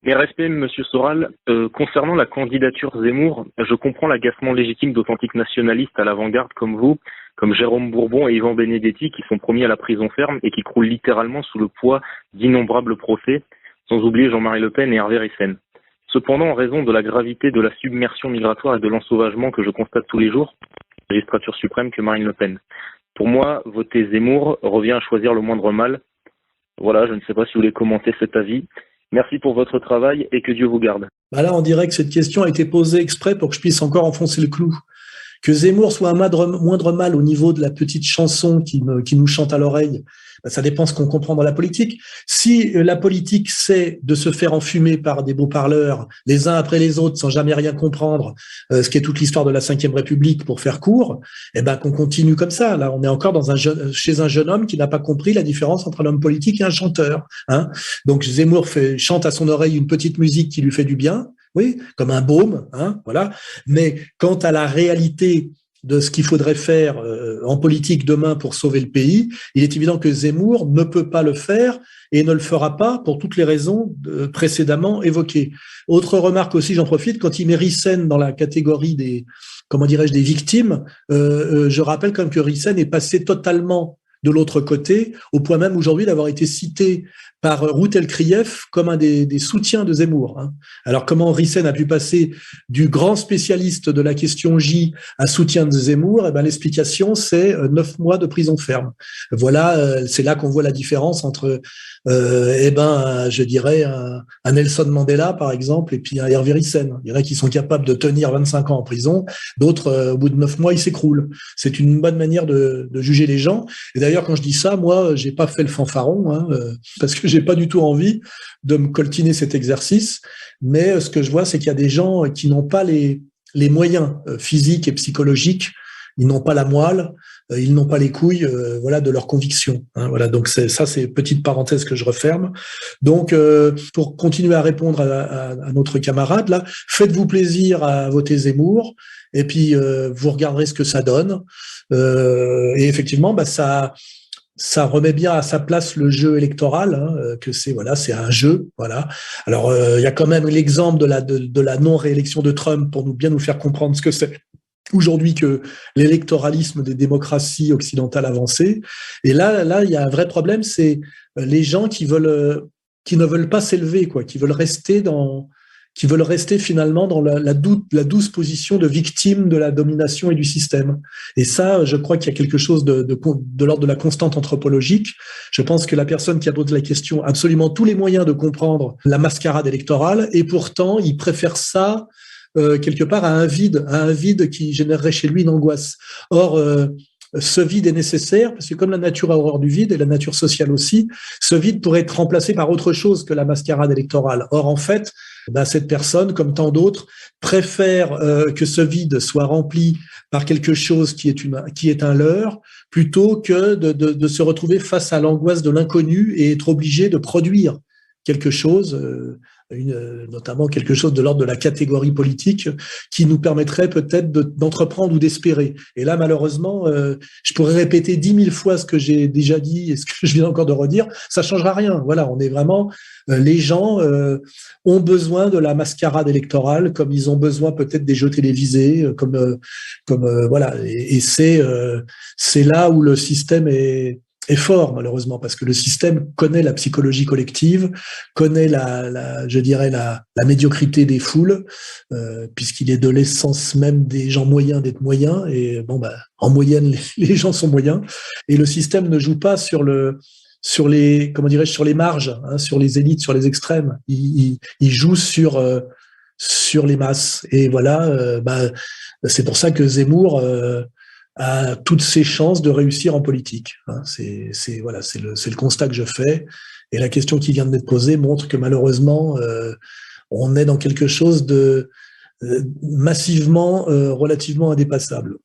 Mes respects, Monsieur Soral. Concernant la candidature Zemmour, je comprends l'agacement légitime d'authentiques nationalistes à l'avant-garde comme vous, comme Jérôme Bourbon et Yvan Benedetti, qui sont promis à la prison ferme et qui croulent littéralement sous le poids d'innombrables procès, sans oublier Jean-Marie Le Pen et Hervé Ryssen. Cependant, en raison de la gravité de la submersion migratoire et de l'ensauvagement que je constate tous les jours, magistrature suprême que Marine Le Pen. Pour moi, voter Zemmour revient à choisir le moindre mal. Voilà, je ne sais pas si vous voulez commenter cet avis. Merci pour votre travail et que Dieu vous garde. Bah là, on dirait que cette question a été posée exprès pour que je puisse encore enfoncer le clou. Que Zemmour soit un moindre mal au niveau de la petite chanson qui nous chante à l'oreille, bah ça dépend ce qu'on comprend dans la politique. Si la politique c'est de se faire enfumer par des beaux parleurs, les uns après les autres, sans jamais rien comprendre, ce qui est toute l'histoire de la Ve République pour faire court, eh ben qu'on continue comme ça. Là, on est encore chez un jeune homme qui n'a pas compris la différence entre un homme politique et un chanteur. Hein. Donc Zemmour chante à son oreille une petite musique qui lui fait du bien. Oui, comme un baume, hein, voilà. Mais quant à la réalité de ce qu'il faudrait faire en politique demain pour sauver le pays, il est évident que Zemmour ne peut pas le faire et ne le fera pas pour toutes les raisons précédemment évoquées. Autre remarque aussi, j'en profite, quand il met Ryssen dans la catégorie des, des victimes, je rappelle quand même que Ryssen est passé totalement de l'autre côté, au point même aujourd'hui d'avoir été cité par Ruth Elkrieff comme un des soutiens de Zemmour. Hein. Alors comment Ryssen a pu passer du grand spécialiste de la question J à soutien de Zemmour? Eh ben, l'explication, c'est 9 mois de prison ferme. Voilà, c'est là qu'on voit la différence entre, je dirais, un Nelson Mandela, par exemple, et puis un Hervé Ryssen. Il y en a qui sont capables de tenir 25 ans en prison, d'autres, au bout de 9 mois, ils s'écroulent. C'est une bonne manière de juger les gens. Et d'ailleurs, quand je dis ça, moi, j'ai pas fait le fanfaron, hein, parce que j'ai pas du tout envie de me coltiner cet exercice. Mais ce que je vois, c'est qu'il y a des gens qui n'ont pas les moyens physiques et psychologiques. Ils n'ont pas la moelle, ils n'ont pas les couilles, voilà, de leurs convictions. Hein, voilà. Donc c'est petite parenthèse que je referme. Donc pour continuer à répondre à notre camarade là, faites-vous plaisir à voter Zemmour et puis vous regarderez ce que ça donne. Et effectivement, bah ça remet bien à sa place le jeu électoral, hein, que c'est un jeu, voilà. Alors il y a quand même l'exemple de la non-réélection de Trump pour bien nous faire comprendre ce que c'est aujourd'hui que l'électoralisme des démocraties occidentales avancées. Et là il y a un vrai problème, c'est les gens qui ne veulent pas s'élever, quoi, qui veulent rester finalement dans la douce position de victime de la domination et du système. Et ça, je crois qu'il y a quelque chose de l'ordre de la constante anthropologique. Je pense que la personne qui a posé la question a absolument tous les moyens de comprendre la mascarade électorale, et pourtant, il préfère ça quelque part à un vide qui générerait chez lui une angoisse. Or, ce vide est nécessaire parce que comme la nature a horreur du vide et la nature sociale aussi, ce vide pourrait être remplacé par autre chose que la mascarade électorale. Or, en fait, cette personne, comme tant d'autres, préfère que ce vide soit rempli par quelque chose qui est un leurre, plutôt que de se retrouver face à l'angoisse de l'inconnu et être obligé de produire quelque chose, notamment quelque chose de l'ordre de la catégorie politique qui nous permettrait peut-être d'entreprendre ou d'espérer. Et là, malheureusement, je pourrais répéter 10 000 fois ce que j'ai déjà dit et ce que je viens encore de redire, ça changera rien. Voilà, on est vraiment... les gens ont besoin de la mascarade électorale, comme ils ont besoin peut-être des jeux télévisés, voilà. Et c'est là où le système est fort, malheureusement, parce que le système connaît la psychologie collective, connaît la médiocrité des foules, puisqu'il est de l'essence même des gens moyens d'être moyens, et en moyenne, les gens sont moyens, et le système ne joue pas sur les marges, hein, sur les élites, sur les extrêmes. Il joue sur les masses. Et voilà, c'est pour ça que Zemmour a toutes ses chances de réussir en politique. Hein. C'est le constat que je fais. Et la question qui vient d'être posée montre que malheureusement, on est dans quelque chose de massivement, relativement indépassable.